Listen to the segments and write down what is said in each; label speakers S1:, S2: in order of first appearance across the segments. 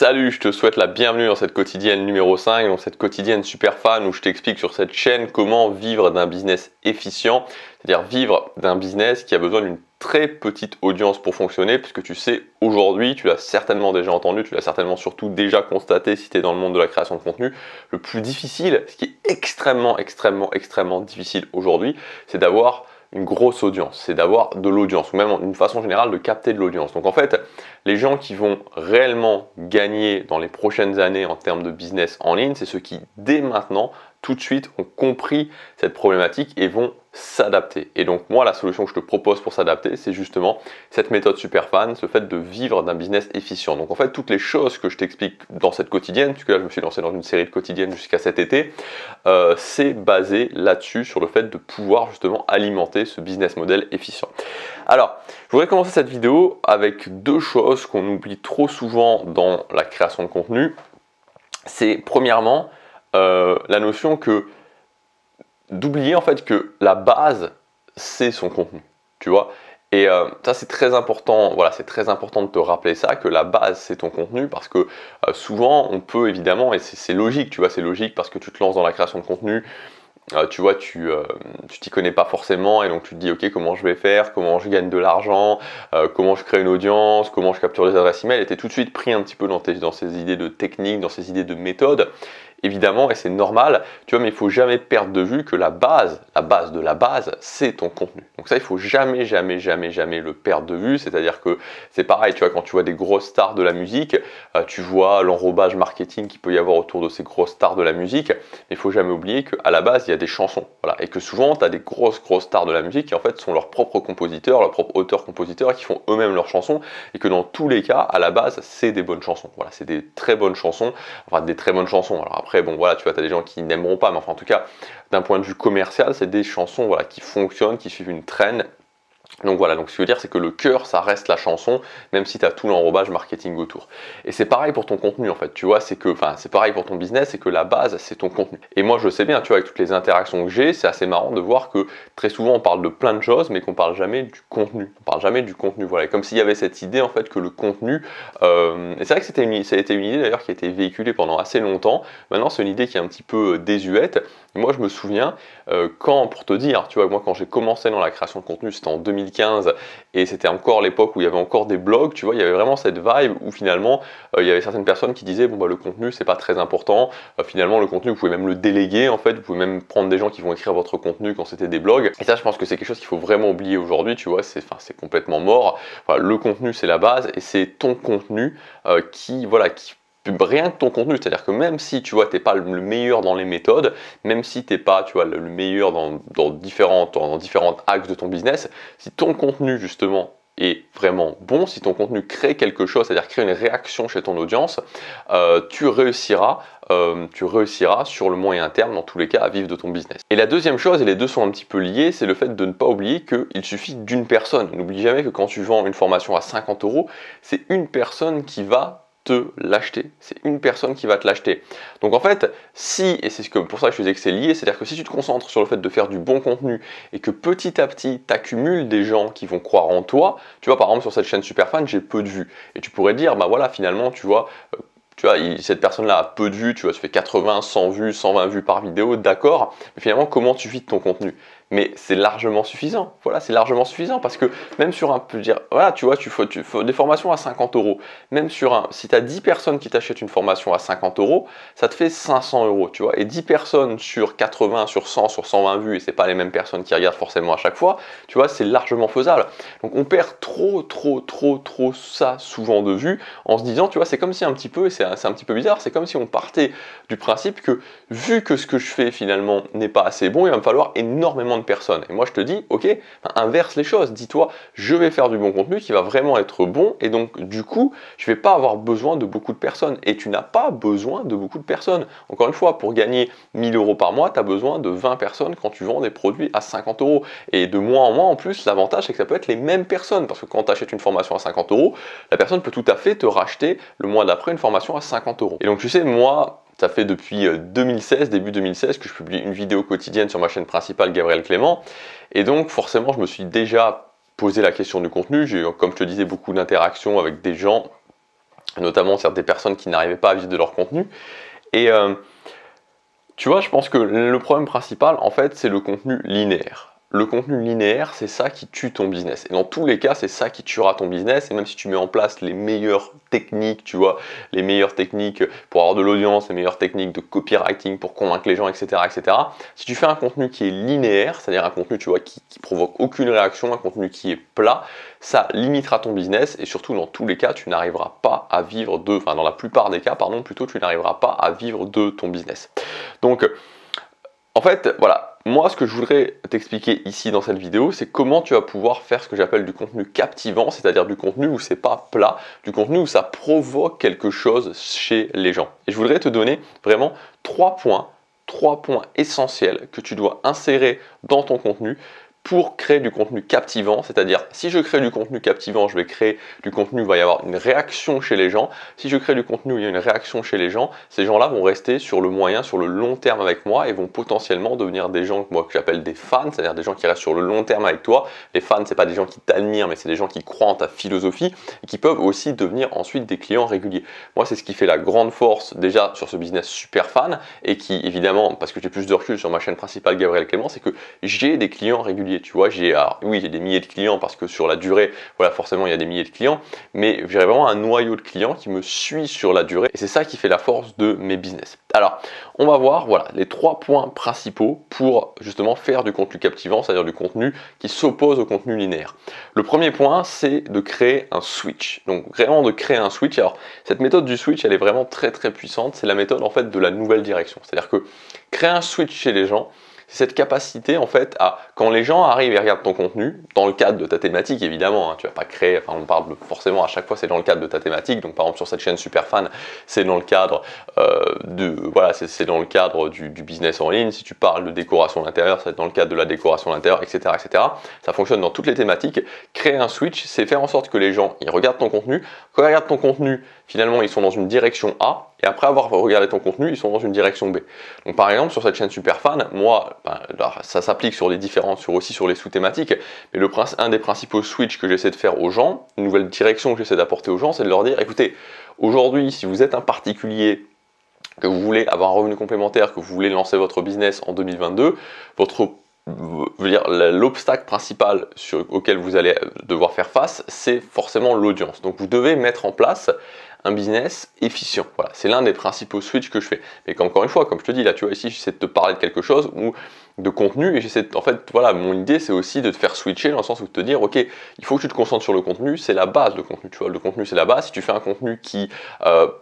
S1: Salut, je te souhaite la bienvenue dans cette quotidienne numéro 5, dans cette quotidienne super fan où je t'explique sur cette chaîne comment vivre d'un business efficient, c'est-à-dire vivre d'un business qui a besoin d'une très petite audience pour fonctionner, puisque tu sais, aujourd'hui, tu l'as certainement déjà entendu, tu l'as certainement surtout déjà constaté si tu es dans le monde de la création de contenu, le plus difficile, ce qui est extrêmement difficile aujourd'hui, c'est d'avoir une grosse audience, c'est d'avoir de l'audience, ou même d'une façon générale de capter de l'audience. Donc en fait, les gens qui vont réellement gagner dans les prochaines années en termes de business en ligne, c'est ceux qui, dès maintenant, tout de suite, ont compris cette problématique et vont s'adapter. Et donc moi, la solution que je te propose pour s'adapter, c'est justement cette méthode super fan, ce fait de vivre d'un business efficient. Donc en fait, toutes les choses que je t'explique dans cette quotidienne, puisque là je me suis lancé dans une série de quotidiennes jusqu'à cet été, c'est basé là-dessus, sur le fait de pouvoir justement alimenter ce business model efficient. Alors, je voudrais commencer cette vidéo avec deux choses qu'on oublie trop souvent dans la création de contenu. C'est premièrement la notion d'oublier en fait que la base c'est son contenu, tu vois. Et ça c'est très important, voilà, c'est très important de te rappeler ça, que la base c'est ton contenu, parce que souvent on peut évidemment, et c'est logique, tu vois, c'est logique parce que tu te lances dans la création de contenu. Tu vois, tu t'y connais pas forcément et donc tu te dis ok, comment je vais faire, comment je gagne de l'argent, comment je crée une audience, comment je capture les adresses email, et tu es tout de suite pris un petit peu dans ces idées de technique, dans ces idées de méthode, évidemment, et c'est normal, tu vois, mais il faut jamais perdre de vue que la base de la base, c'est ton contenu. Donc ça, il faut jamais le perdre de vue, c'est-à-dire que c'est pareil, tu vois, quand tu vois des grosses stars de la musique, tu vois l'enrobage marketing qu'il peut y avoir autour de ces grosses stars de la musique, mais il faut jamais oublier qu'à la base, il y a des chansons, voilà, et que souvent, tu as des grosses stars de la musique qui en fait sont leurs propres compositeurs, leurs propres auteurs-compositeurs, qui font eux-mêmes leurs chansons, et que dans tous les cas, à la base, c'est des bonnes chansons, voilà, c'est des très bonnes chansons, enfin des très bonnes chansons. Alors après, bon voilà, tu vois, tu as des gens qui n'aimeront pas, mais enfin en tout cas, d'un point de vue commercial, c'est des chansons, voilà, qui fonctionnent, qui suivent une trend. Donc voilà, donc ce que je veux dire, c'est que le cœur, ça reste la chanson, même si tu as tout l'enrobage marketing autour. Et c'est pareil pour ton contenu, en fait, tu vois, c'est pareil pour ton business, c'est que la base, c'est ton contenu. Et moi, je le sais bien, tu vois, avec toutes les interactions que j'ai, c'est assez marrant de voir que très souvent, on parle de plein de choses, mais qu'on parle jamais du contenu. On parle jamais du contenu, voilà. Et comme s'il y avait cette idée, en fait, que le contenu... et c'est vrai que ça a été une idée, d'ailleurs, qui a été véhiculée pendant assez longtemps. Maintenant, c'est une idée qui est un petit peu désuète. Et moi, je me souviens, pour te dire, tu vois, moi, quand j'ai commencé dans la création de contenu, c'était en 2015, et c'était encore l'époque où il y avait encore des blogs, tu vois, il y avait vraiment cette vibe où finalement il y avait certaines personnes qui disaient bon bah le contenu c'est pas très important, finalement le contenu vous pouvez même le déléguer, en fait vous pouvez même prendre des gens qui vont écrire votre contenu quand c'était des blogs. Et ça, je pense que c'est quelque chose qu'il faut vraiment oublier aujourd'hui, tu vois, c'est complètement mort. Voilà, le contenu c'est la base, et c'est ton contenu qui rien que ton contenu, c'est-à-dire que même si tu vois t'es pas le meilleur dans les méthodes, même si t'es pas, tu vois, le meilleur dans différents axes de ton business, si ton contenu justement est vraiment bon, si ton contenu crée quelque chose, c'est-à-dire crée une réaction chez ton audience, tu réussiras sur le moyen terme, dans tous les cas, à vivre de ton business. Et la deuxième chose, et les deux sont un petit peu liés, c'est le fait de ne pas oublier qu'il suffit d'une personne. N'oublie jamais que quand tu vends une formation à 50 €, c'est une personne qui va te l'acheter, c'est une personne qui va te l'acheter. Donc en fait, et c'est pour ça que je disais que c'est lié, c'est-à-dire que si tu te concentres sur le fait de faire du bon contenu et que petit à petit, tu accumules des gens qui vont croire en toi, tu vois, par exemple sur cette chaîne Superfan, j'ai peu de vues. Et tu pourrais dire, bah voilà, finalement, tu vois, cette personne-là a peu de vues, tu vois, tu fais 80, 100 vues, 120 vues par vidéo, d'accord, mais finalement, comment tu vis de ton contenu? Mais c'est largement suffisant, voilà, c'est largement suffisant, parce que même sur voilà, tu vois, tu fais des formations à 50 €, même si tu as 10 personnes qui t'achètent une formation à 50 €, ça te fait 500 €, tu vois, et 10 personnes sur 80, sur 100, sur 120 vues, et c'est pas les mêmes personnes qui regardent forcément à chaque fois, tu vois, c'est largement faisable. Donc on perd trop ça souvent de vue, en se disant, tu vois, c'est comme si un petit peu, et c'est un petit peu bizarre, c'est comme si on partait du principe que, vu que ce que je fais finalement n'est pas assez bon, il va me falloir énormément de personnes. Et moi je te dis, ok, inverse les choses, dis-toi, je vais faire du bon contenu qui va vraiment être bon, et donc du coup, je vais pas avoir besoin de beaucoup de personnes. Et tu n'as pas besoin de beaucoup de personnes. Encore une fois, pour gagner 1000 € par mois, tu as besoin de 20 personnes quand tu vends des produits à 50 €. Et de mois en mois, en plus, l'avantage c'est que ça peut être les mêmes personnes, parce que quand tu achètes une formation à 50 €, la personne peut tout à fait te racheter le mois d'après une formation à 50 €. Et donc tu sais, moi, ça fait depuis 2016, début 2016, que je publie une vidéo quotidienne sur ma chaîne principale, Gabriel Clément. Et donc forcément, je me suis déjà posé la question du contenu. J'ai eu, comme je te disais, beaucoup d'interactions avec des gens notamment des personnes qui n'arrivaient pas à vivre de leur contenu. Et tu vois, je pense que le problème principal, en fait, c'est le contenu linéaire. Le contenu linéaire, c'est ça qui tue ton business. Et dans tous les cas, c'est ça qui tuera ton business. Et même si tu mets en place les meilleures techniques, tu vois, les meilleures techniques pour avoir de l'audience, les meilleures techniques de copywriting pour convaincre les gens, etc., etc. Si tu fais un contenu qui est linéaire, c'est-à-dire un contenu, tu vois, qui provoque aucune réaction, un contenu qui est plat, ça limitera ton business. Et surtout, dans tous les cas, tu n'arriveras pas à vivre de, enfin, dans la plupart des cas, pardon, plutôt, tu n'arriveras pas à vivre de ton business. Donc, en fait, voilà. Moi, ce que je voudrais t'expliquer ici dans cette vidéo, c'est comment tu vas pouvoir faire ce que j'appelle du contenu captivant, c'est-à-dire du contenu où c'est pas plat, du contenu où ça provoque quelque chose chez les gens. Et je voudrais te donner vraiment 3 points essentiels que tu dois insérer dans ton contenu pour créer du contenu captivant, c'est-à-dire si je crée du contenu captivant, je vais créer du contenu où il va y avoir une réaction chez les gens. Si je crée du contenu où il y a une réaction chez les gens, ces gens-là vont rester sur le moyen, sur le long terme avec moi et vont potentiellement devenir des gens que j'appelle des fans, c'est-à-dire des gens qui restent sur le long terme avec toi. Les fans, c'est pas des gens qui t'admirent, mais c'est des gens qui croient en ta philosophie et qui peuvent aussi devenir ensuite des clients réguliers. Moi, c'est ce qui fait la grande force déjà sur ce business super fan et qui évidemment, parce que j'ai plus de recul sur ma chaîne principale Gabriel Clément, c'est que j'ai des clients réguliers. Tu vois, j'ai des milliers de clients parce que sur la durée, voilà, forcément il y a des milliers de clients, mais j'ai vraiment un noyau de clients qui me suit sur la durée et c'est ça qui fait la force de mes business. Alors, on va voir voilà les 3 points principaux pour justement faire du contenu captivant, c'est-à-dire du contenu qui s'oppose au contenu linéaire. Le premier point, c'est de créer un switch. Donc vraiment de créer un switch. Alors, cette méthode du switch, elle est vraiment très très puissante. C'est la méthode en fait de la nouvelle direction. C'est-à-dire que créer un switch chez les gens, c'est cette capacité en fait à, quand les gens arrivent et regardent ton contenu, dans le cadre de ta thématique évidemment, hein, tu vas pas créer, enfin on parle forcément à chaque fois c'est dans le cadre de ta thématique, donc par exemple sur cette chaîne super fan, c'est dans le cadre c'est dans le cadre du business en ligne. Si tu parles de décoration d'intérieur, ça va être dans le cadre de la décoration d'intérieur, etc., etc. Ça fonctionne dans toutes les thématiques. Créer un switch, c'est faire en sorte que les gens ils regardent ton contenu. Quand ils regardent ton contenu, finalement ils sont dans une direction A, et après avoir regardé ton contenu, ils sont dans une direction B. Donc par exemple sur cette chaîne super fan, moi, ça s'applique sur les différentes, aussi sur les sous-thématiques, mais un des principaux switches que j'essaie de faire aux gens, une nouvelle direction que j'essaie d'apporter aux gens, c'est de leur dire, écoutez, aujourd'hui, si vous êtes un particulier, que vous voulez avoir un revenu complémentaire, que vous voulez lancer votre business en 2022, l'obstacle principal auquel vous allez devoir faire face, c'est forcément l'audience. Donc vous devez mettre en place un business efficient. Voilà, c'est l'un des principaux switches que je fais. Mais encore une fois, comme je te dis, là, tu vois, ici, j'essaie de te parler de quelque chose ou de contenu et j'essaie, en fait, voilà, mon idée, c'est aussi de te faire switcher dans le sens où de te dire, ok, il faut que tu te concentres sur le contenu, c'est la base, le contenu, tu vois, le contenu, c'est la base. Si tu fais un contenu qui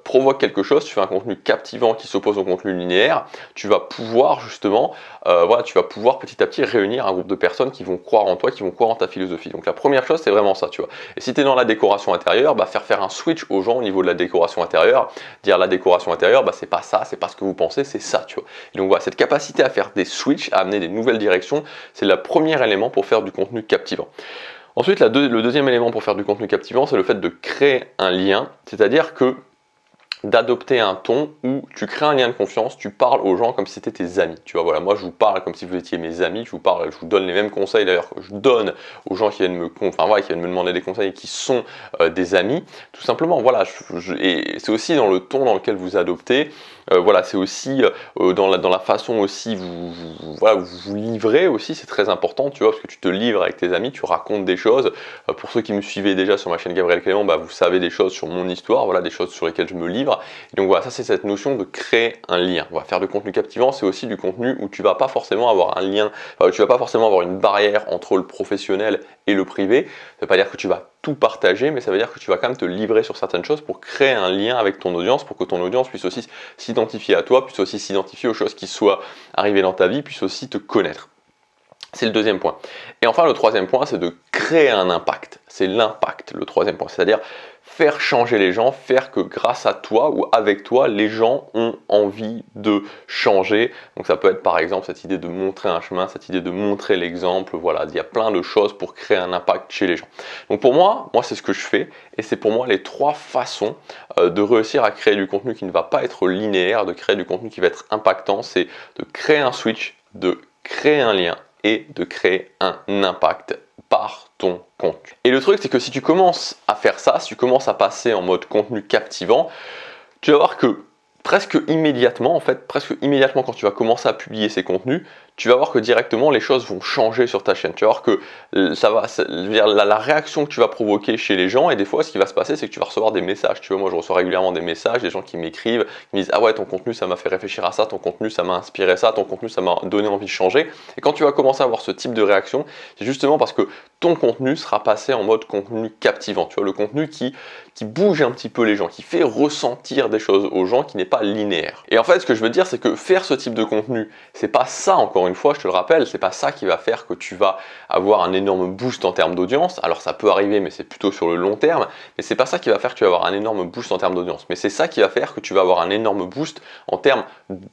S1: provoque quelque chose, tu fais un contenu captivant qui s'oppose au contenu linéaire, tu vas pouvoir justement, tu vas pouvoir petit à petit réunir un groupe de personnes qui vont croire en toi, qui vont croire en ta philosophie. Donc la première chose, c'est vraiment ça, tu vois. Et si tu es dans la décoration intérieure, faire un switch aux gens au niveau de la décoration intérieure, dire la décoration intérieure, c'est pas ça, c'est pas ce que vous pensez, c'est ça, tu vois. Et donc voilà, cette capacité à faire des switches, à amener des nouvelles directions, c'est le premier élément pour faire du contenu captivant. Ensuite, le deuxième élément pour faire du contenu captivant, c'est le fait de créer un lien, c'est-à-dire que d'adopter un ton où tu crées un lien de confiance, tu parles aux gens comme si c'était tes amis. Tu vois, voilà, moi je vous parle comme si vous étiez mes amis, je vous donne les mêmes conseils d'ailleurs que je donne aux gens qui viennent me demander des conseils et qui sont des amis. Tout simplement, voilà, et c'est aussi dans le ton dans lequel vous adoptez. C'est aussi dans la façon aussi vous vous livrez aussi, c'est très important, tu vois, parce que tu te livres avec tes amis, tu racontes des choses. Pour ceux qui me suivaient déjà sur ma chaîne Gabriel Clément, vous savez des choses sur mon histoire, voilà, des choses sur lesquelles je me livre. Et donc voilà, ça c'est cette notion de créer un lien. Voilà, faire du contenu captivant, c'est aussi du contenu où tu vas pas forcément avoir un lien, tu vas pas forcément avoir une barrière entre le professionnel et le privé. Ça veut pas dire que tu vas tout partager, mais ça veut dire que tu vas quand même te livrer sur certaines choses pour créer un lien avec ton audience, pour que ton audience puisse aussi s'identifier à toi, puisse aussi s'identifier aux choses qui soient arrivées dans ta vie, puisse aussi te connaître. C'est le deuxième point. Et enfin, le troisième point, c'est de créer un impact. C'est l'impact, le troisième point. C'est-à-dire faire changer les gens, faire que grâce à toi ou avec toi, les gens ont envie de changer. Donc ça peut être par exemple cette idée de montrer un chemin, cette idée de montrer l'exemple. Voilà, il y a plein de choses pour créer un impact chez les gens. Donc pour moi c'est ce que je fais et c'est pour moi les 3 façons de réussir à créer du contenu qui ne va pas être linéaire, de créer du contenu qui va être impactant. C'est de créer un switch, de créer un lien et de créer un impact par ton contenu. Et le truc, c'est que si tu commences à faire ça, si tu commences à passer en mode contenu captivant, tu vas voir que presque immédiatement quand tu vas commencer à publier ces contenus, tu vas voir que directement les choses vont changer sur ta chaîne. Tu vas voir que la réaction que tu vas provoquer chez les gens, et des fois ce qui va se passer, c'est que tu vas recevoir des messages. Tu vois, moi je reçois régulièrement des messages, des gens qui m'écrivent, qui me disent ah ouais, ton contenu ça m'a fait réfléchir à ça, ton contenu ça m'a inspiré ça, ton contenu ça m'a donné envie de changer. Et quand tu vas commencer à avoir ce type de réaction, c'est justement parce que ton contenu sera passé en mode contenu captivant. Tu vois, le contenu qui bouge un petit peu les gens, qui fait ressentir des choses aux gens, qui n'est pas linéaire. Et en fait, ce que je veux dire, c'est que faire ce type de contenu, c'est pas ça, encore une fois, je te le rappelle, c'est pas ça qui va faire que tu vas avoir un énorme boost en termes d'audience. Alors ça peut arriver, mais c'est plutôt sur le long terme. Mais c'est pas ça qui va faire que tu vas avoir un énorme boost en termes d'audience. Mais c'est ça qui va faire que tu vas avoir un énorme boost en termes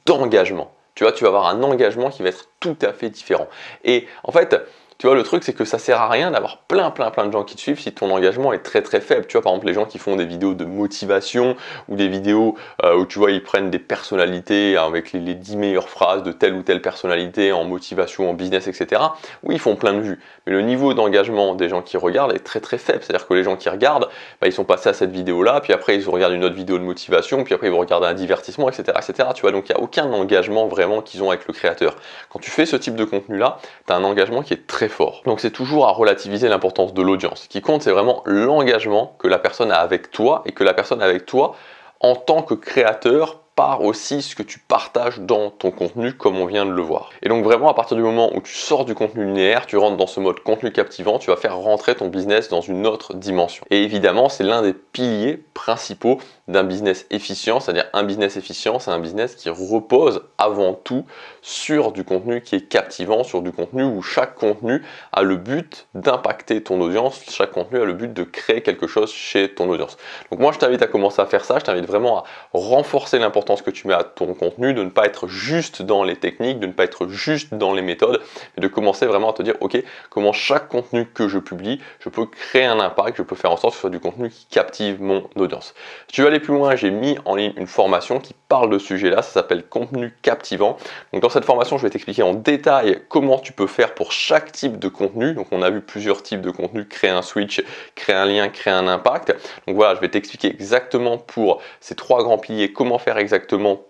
S1: d'engagement. Tu vois, tu vas avoir un engagement qui va être tout à fait différent. Et en fait, tu vois, le truc, c'est que ça sert à rien d'avoir plein de gens qui te suivent si ton engagement est très faible. Tu vois, par exemple, les gens qui font des vidéos de motivation ou des vidéos où tu vois, ils prennent des personnalités avec les 10 meilleures phrases de telle ou telle personnalité en motivation, en business, etc. Oui, ils font plein de vues. Mais le niveau d'engagement des gens qui regardent est très faible. C'est-à-dire que les gens qui regardent, ils sont passés à cette vidéo-là, puis après, ils regardent une autre vidéo de motivation, puis après, ils vont regarder un divertissement, etc. Tu vois, donc il n'y a aucun engagement vraiment qu'ils ont avec le créateur. Quand tu fais ce type de contenu-là, tu as un engagement qui est très fort. Donc c'est toujours à relativiser l'importance de l'audience. Ce qui compte, c'est vraiment l'engagement que la personne a avec toi et que la personne a avec toi en tant que créateur par aussi ce que tu partages dans ton contenu comme on vient de le voir. Et donc vraiment à partir du moment où tu sors du contenu linéaire, tu rentres dans ce mode contenu captivant, tu vas faire rentrer ton business dans une autre dimension. Et évidemment, c'est l'un des piliers principaux d'un business efficient, c'est-à-dire un business efficient, c'est un business qui repose avant tout sur du contenu qui est captivant, sur du contenu où chaque contenu a le but d'impacter ton audience, chaque contenu a le but de créer quelque chose chez ton audience. Donc moi je t'invite à commencer à faire ça, je t'invite vraiment à renforcer l'importance que tu mets à ton contenu, de ne pas être juste dans les techniques, de ne pas être juste dans les méthodes, mais de commencer vraiment à te dire ok, comment chaque contenu que je publie, je peux créer un impact, je peux faire en sorte que ce soit du contenu qui captive mon audience. Si tu veux aller plus loin, j'ai mis en ligne une formation qui parle de ce sujet-là, ça s'appelle contenu captivant. Donc dans cette formation, je vais t'expliquer en détail comment tu peux faire pour chaque type de contenu. Donc on a vu plusieurs types de contenu, créer un switch, créer un lien, créer un impact. Donc voilà, je vais t'expliquer exactement pour ces 3 grands piliers, comment faire exactement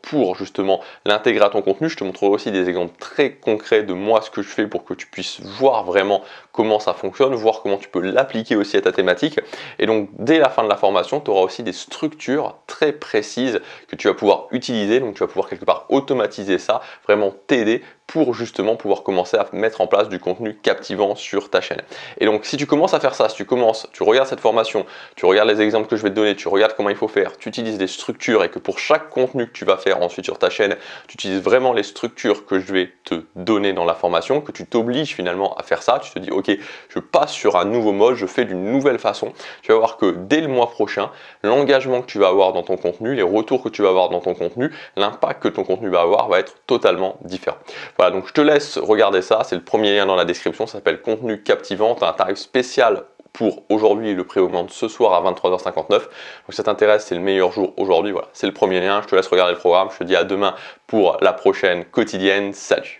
S1: pour justement l'intégrer à ton contenu. Je te montrerai aussi des exemples très concrets de moi, ce que je fais pour que tu puisses voir vraiment comment ça fonctionne, voir comment tu peux l'appliquer aussi à ta thématique. Et donc dès la fin de la formation, tu auras aussi des structures très précises que tu vas pouvoir utiliser. Donc tu vas pouvoir quelque part automatiser ça, vraiment t'aider pour justement pouvoir commencer à mettre en place du contenu captivant sur ta chaîne. Et donc si tu commences à faire ça, si tu regardes cette formation, tu regardes les exemples que je vais te donner, tu regardes comment il faut faire, tu utilises des structures et que pour chaque contenu que tu vas faire ensuite sur ta chaîne, tu utilises vraiment les structures que je vais te donner dans la formation, que tu t'obliges finalement à faire ça, tu te dis ok, je passe sur un nouveau mode, je fais d'une nouvelle façon, tu vas voir que dès le mois prochain, l'engagement que tu vas avoir dans ton contenu, les retours que tu vas avoir dans ton contenu, l'impact que ton contenu va avoir va être totalement différent. Voilà, donc je te laisse regarder ça, c'est le premier lien dans la description, ça s'appelle contenu captivant, tu as un tarif spécial pour aujourd'hui, le prix augmente ce soir à 23h59. Donc si ça t'intéresse, c'est le meilleur jour aujourd'hui, voilà, c'est le premier lien, je te laisse regarder le programme, je te dis à demain pour la prochaine quotidienne, salut!